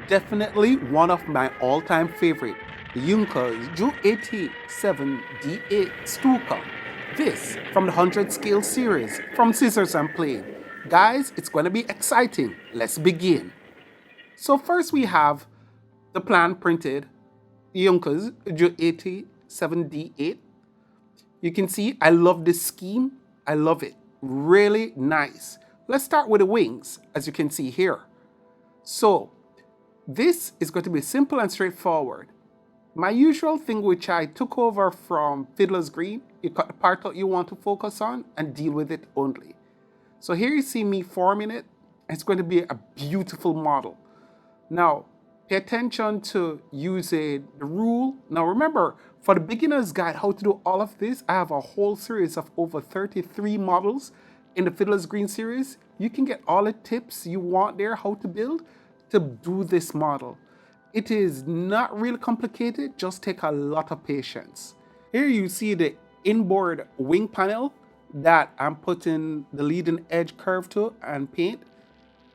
Definitely one of my all-time favorite, the Junkers 87D-8 Stuka. This from the 100 scale series from Scissors and Plane. Guys, it's going to be exciting. Let's begin. So first we have the plan printed Junkers 87D-8. You can see I love this scheme. I love it. Really nice. Let's start with the wings, as you can see here. So this is going to be simple and straightforward. My usual thing, which I took over from Fiddler's Green, you cut the part out you want to focus on and deal with it only. So here you see me forming it. It's going to be a beautiful model. Now, pay attention to using the rule. Now remember, for the beginner's guide, how to do all of this, I have a whole series of over 33 models in the Fiddler's Green series. You can get all the tips you want there, how to build, to do this model. It is not really complicated, just take a lot of patience. Here you see the inboard wing panel that I'm putting the leading edge curve to and paint.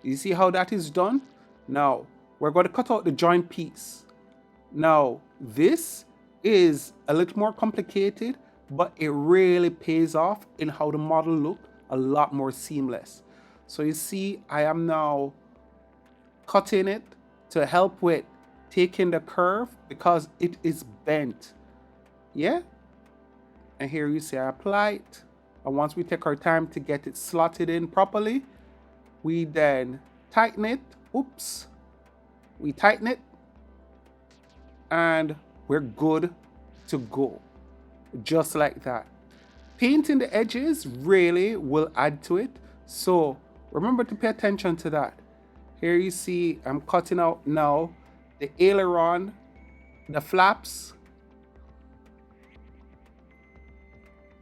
You see how that is done? Now, we're going to cut out the joint piece. Now, this is a little more complicated, but it really pays off in how the model look a lot more seamless. So you see, I am now cutting it to help with taking the curve because it is bent. Yeah? And here you see I apply it. And once we take our time to get it slotted in properly, we then tighten it. Oops. We tighten it. And we're good to go. Just like that. Painting the edges really will add to it. So remember to pay attention to that. Here you see I'm cutting out now the aileron, the flaps,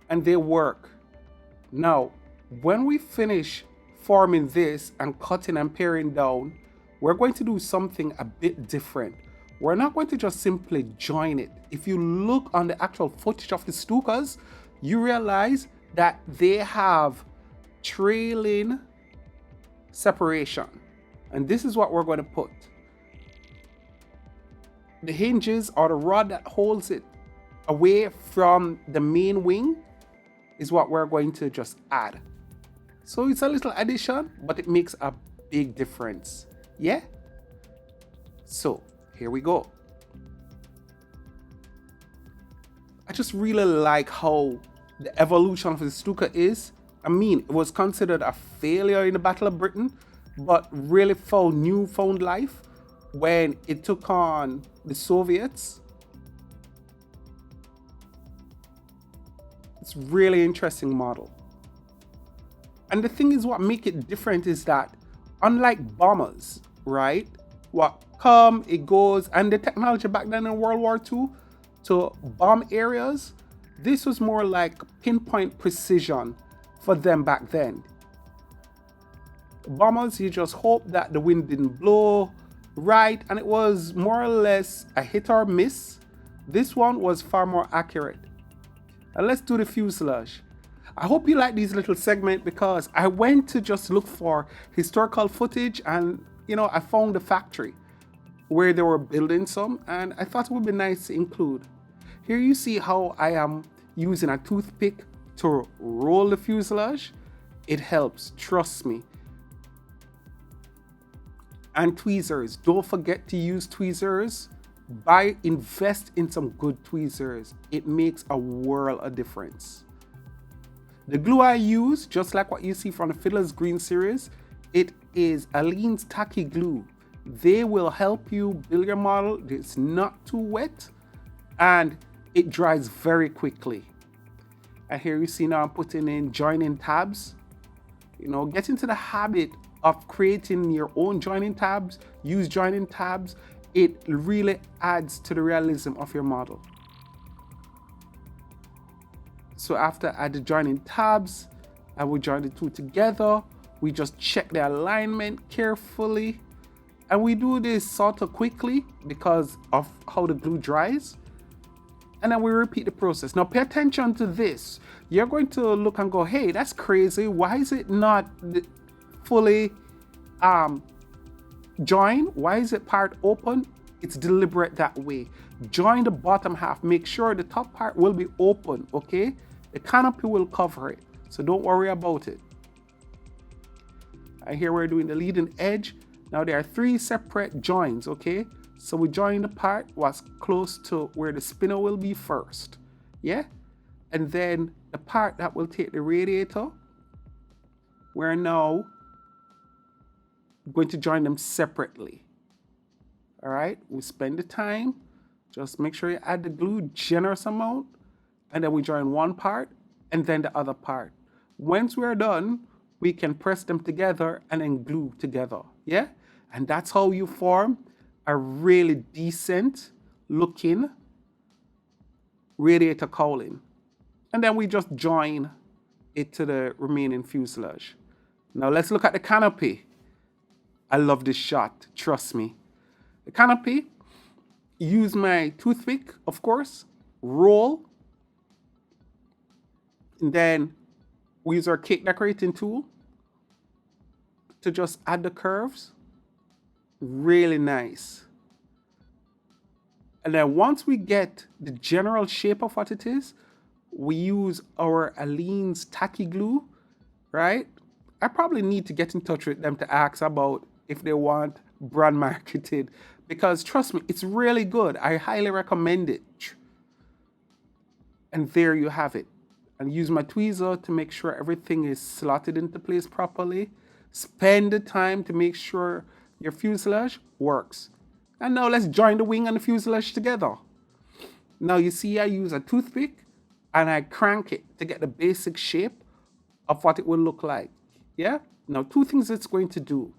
and they work. Now, when we finish forming this and cutting and paring down, we're going to do something a bit different. We're not going to just simply join it. If you look on the actual footage of the Stukas, you realize that they have trailing separation. And this is what we're going to put. The hinges or the rod that holds it away from the main wing is what we're going to just add. So it's a little addition, but it makes a big difference. Yeah? So here we go. I just really like how the evolution of the Stuka is. I mean, it was considered a failure in the Battle of Britain, but really found newfound life when it took on the Soviets. It's really interesting model. And the thing is, what make it different is that unlike bombers, right? What come, it goes, and the technology back then in World War II to bomb areas, this was more like pinpoint precision for them back then. Bombers, you just hope that the wind didn't blow right, and it was more or less a hit or miss. This one was far more accurate. And let's do the fuselage. I hope you like these little segments because I went to just look for historical footage and I found the factory where they were building some, and I thought it would be nice to include. Here you see how I am using a toothpick to roll the fuselage. It helps, trust me. And tweezers, don't forget to use tweezers. Invest in some good tweezers. It makes a world of difference. The glue I use, just like what you see from the Fiddler's Green series, it is Aleene's tacky glue. They will help you build your model. It's not too wet and it dries very quickly. And here you see now I'm putting in joining tabs. Get into the habit of creating your own joining tabs. Use joining tabs. It really adds to the realism of your model. So after I add the joining tabs, I will join the two together. We just check the alignment carefully. And we do this sort of quickly because of how the glue dries. And then we repeat the process. Now pay attention to this. You're going to look and go, hey, that's crazy. Why is it not fully join. Why is it part open? It's deliberate that way. Join the bottom half. Make sure the top part will be open, okay? The canopy will cover it, so don't worry about it. And here we're doing the leading edge. Now there are 3 separate joins, okay? So we join the part what's close to where the spinner will be first, yeah? And then the part that will take the radiator, we're now going to join them separately. All right, we spend the time, just make sure you add the glue, generous amount, and then we join one part and then the other part. Once we're done, we can press them together and then glue together, yeah? And that's how you form a really decent looking radiator cowling. And then we just join it to the remaining fuselage. Now let's look at the canopy. I love this shot, trust me. The canopy, use my toothpick, of course, roll, and then we use our cake decorating tool to just add the curves. Really nice. And then once we get the general shape of what it is, we use our Aleene's tacky glue, right? I probably need to get in touch with them to ask about if they want brand marketed, because trust me, it's really good. I highly recommend it. And there you have it. And use my tweezer to make sure everything is slotted into place properly. Spend the time to make sure your fuselage works. And now let's join the wing and the fuselage together. Now you see I use a toothpick and I crank it to get the basic shape of what it will look like. Yeah? Now 2 things it's going to do.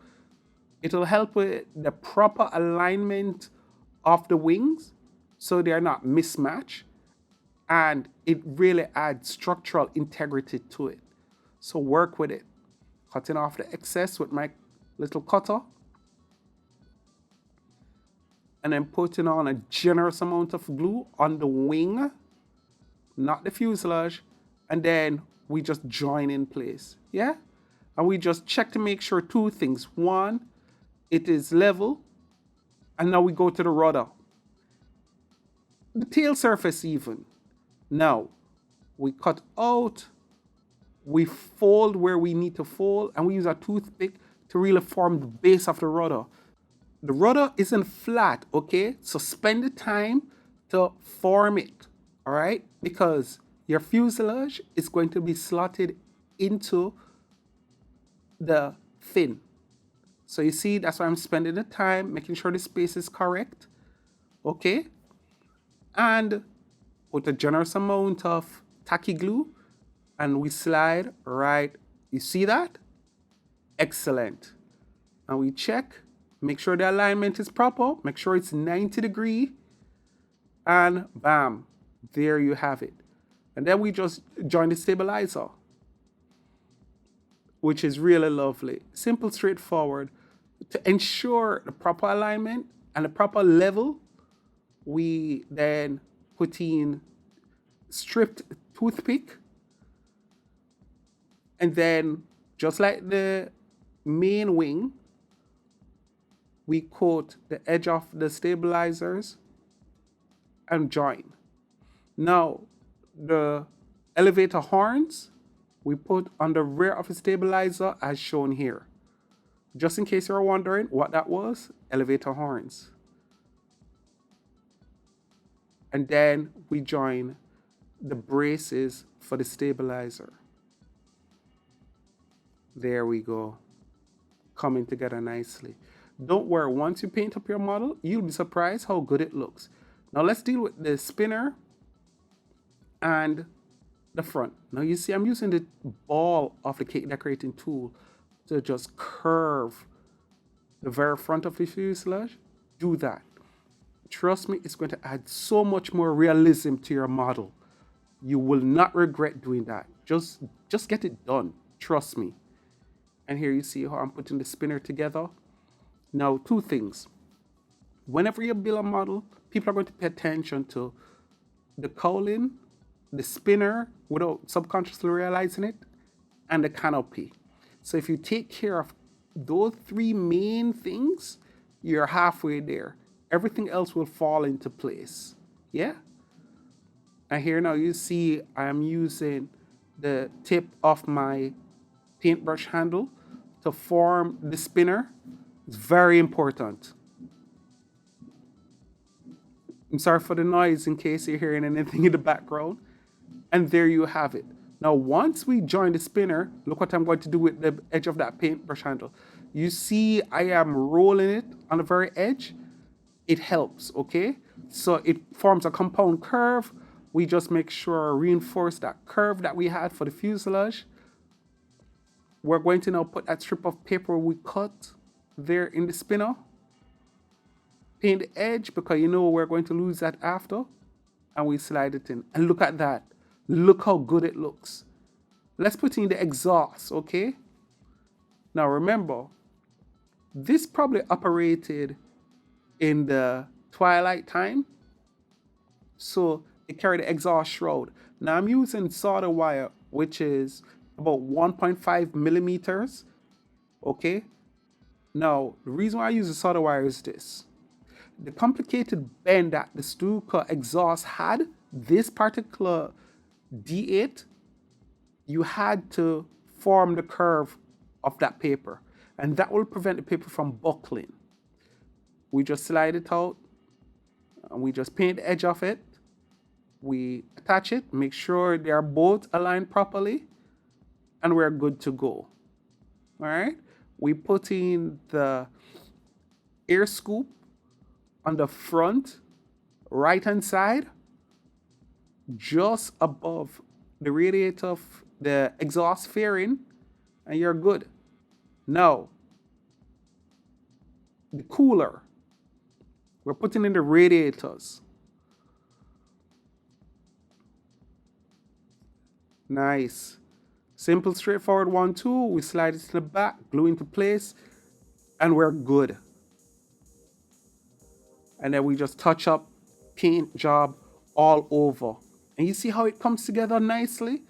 It'll help with the proper alignment of the wings so they're not mismatched. And it really adds structural integrity to it. So work with it. Cutting off the excess with my little cutter. And then putting on a generous amount of glue on the wing, not the fuselage. And then we just join in place. Yeah? And we just check to make sure 2 things. 1, it is level. And now we go to the rudder. The tail surface even. Now, we cut out, we fold where we need to fold, and we use a toothpick to really form the base of the rudder. The rudder isn't flat, okay? So spend the time to form it, all right? Because your fuselage is going to be slotted into the fin. So you see, that's why I'm spending the time, making sure the space is correct, okay? And put a generous amount of tacky glue and we slide right. You see that? Excellent. And we check, make sure the alignment is proper, make sure it's 90 degree, and bam, there you have it. And then we just join the stabilizer, which is really lovely. Simple, straightforward. To ensure the proper alignment and the proper level, we then put in stripped toothpick, and then just like the main wing, we coat the edge of the stabilizers and join. Now the elevator horns we put on the rear of the stabilizer as shown here. Just in case you're wondering what that was, elevator horns. And then we join the braces for the stabilizer. There we go. Coming together nicely. Don't worry, once you paint up your model, you'll be surprised how good it looks. Now let's deal with the spinner and the front. Now you see I'm using the ball of the cake decorating tool to just curve the very front of the fuselage. Do that. Trust me, it's going to add so much more realism to your model. You will not regret doing that. Just get it done. Trust me. And here you see how I'm putting the spinner together. Now, 2 things. Whenever you build a model, people are going to pay attention to the cowling, the spinner without subconsciously realizing it, and the canopy. So if you take care of those 3 main things, you're halfway there. Everything else will fall into place. Yeah? And here now you see I'm using the tip of my paintbrush handle to form the spinner. It's very important. I'm sorry for the noise in case you're hearing anything in the background. And there you have it. Now, once we join the spinner, look what I'm going to do with the edge of that paintbrush handle. You see I am rolling it on the very edge. It helps, okay? So it forms a compound curve. We just make sure reinforce that curve that we had for the fuselage. We're going to now put that strip of paper we cut there in the spinner. Paint the edge because you know we're going to lose that after. And we slide it in. And look at that. Look how good it looks. Let's put in the exhaust, okay? Now remember, this probably operated in the twilight time. So it carried the exhaust shroud. Now I'm using solder wire, which is about 1.5 millimeters. Okay. Now, the reason why I use the solder wire is this. The complicated bend that the Stuka exhaust had, this particular D8, you had to form the curve of that paper. And that will prevent the paper from buckling. We just slide it out and we just paint the edge of it. We attach it, make sure they are both aligned properly, and we're good to go. All right. We put in the air scoop on the front right hand side, just above the radiator of the exhaust fairing, and you're good. Now, the cooler, we're putting in the radiators. Nice. Simple, straightforward 1, 2. We slide it to the back, glue into place, and we're good. And then we just touch up, paint job all over. And you see how it comes together nicely?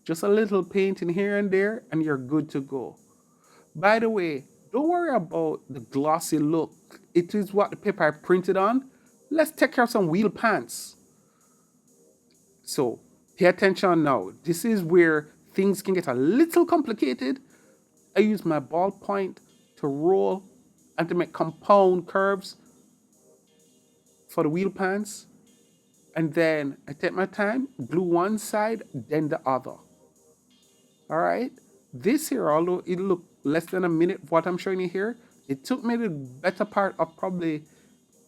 Just a little painting here and there, and you're good to go. By the way, don't worry about the glossy look. It is what the paper I printed on. Let's take care of some wheel pants. So, pay attention now. This is where things can get a little complicated. I use my ballpoint to roll and to make compound curves for the wheel pants. And then I take my time, glue one side, then the other. All right. This here, although it looked less than a minute, what I'm showing you here, it took me the better part of probably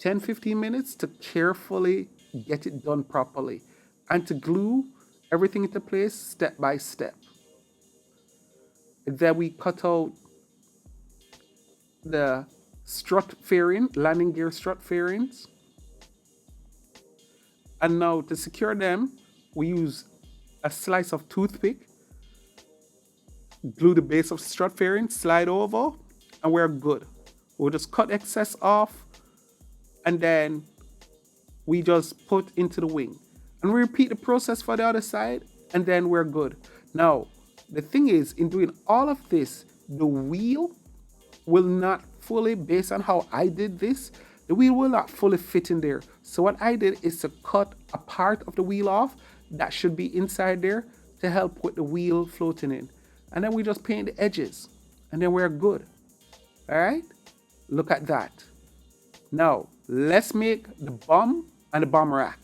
10-15 minutes to carefully get it done properly and to glue everything into place step by step. And then we cut out the strut fairing, landing gear strut fairings. And now to secure them, we use a slice of toothpick, glue the base of strut fairing, slide over, and we're good. We'll just cut excess off, and then we just put into the wing. And we repeat the process for the other side, and then we're good. Now, the thing is, in doing all of this, the wheel will not fully, based on how I did this, the wheel will not fully fit in there. So what I did is to cut a part of the wheel off that should be inside there to help with the wheel floating in. And then we just paint the edges, and then we're good. All right? Look at that. Now, let's make the bomb and the bomb rack.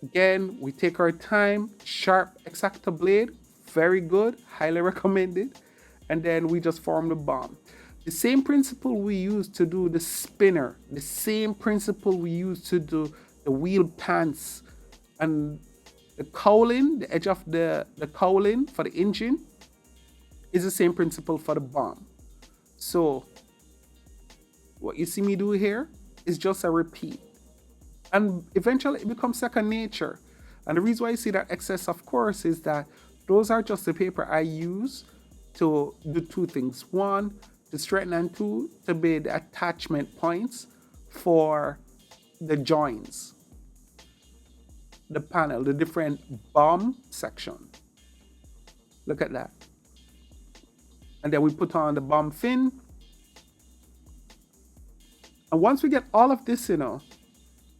Again, we take our time, sharp X-Acto blade, very good, highly recommended. And then we just form the bomb. The same principle we use to do the spinner, the same principle we use to do the wheel pants and the cowling, the edge of the cowling for the engine is the same principle for the bomb. So what you see me do here is just a repeat. And eventually it becomes second nature. And the reason why you see that excess, of course, is that those are just the paper I use to do two things. One, to straighten, and two, to be the attachment points for the joints, the panel, the different bomb section. Look at that. And then we put on the bomb fin, And once we get all of this,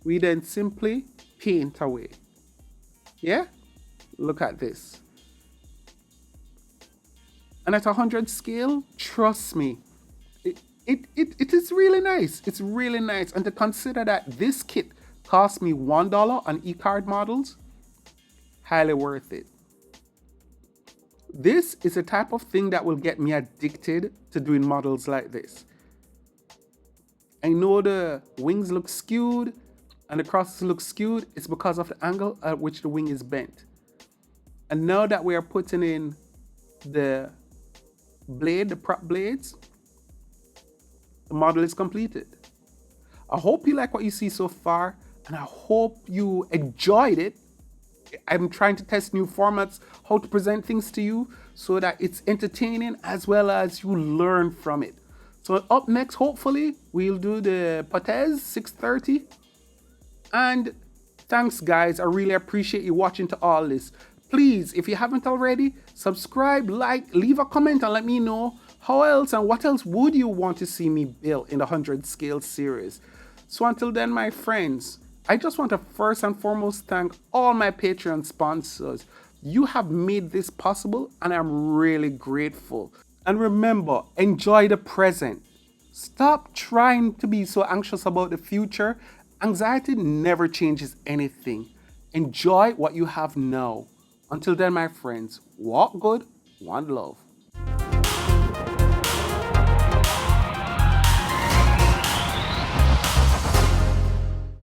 we then simply paint away. Yeah? Look at this. And at 100 scale, trust me, it is really nice. It's really nice. And to consider that this kit cost me $1 on e-card models, highly worth it. This is a type of thing that will get me addicted to doing models like this. I know the wings look skewed and the crosses look skewed. It's because of the angle at which the wing is bent. And now that we are putting in the blade, the prop blades, the model is completed. I hope you like what you see so far, and I hope you enjoyed it. I'm trying to test new formats, how to present things to you so that it's entertaining as well as you learn from it. So up next, hopefully, we'll do the Patez 630. And thanks, guys. I really appreciate you watching to all this. Please, if you haven't already, subscribe, like, leave a comment and let me know how else and what else would you want to see me build in the 100 scale series. So until then, my friends, I just want to first and foremost thank all my Patreon sponsors. You have made this possible and I'm really grateful. And remember, enjoy the present. Stop trying to be so anxious about the future. Anxiety never changes anything. Enjoy what you have now. Until then, my friends, walk good, one love.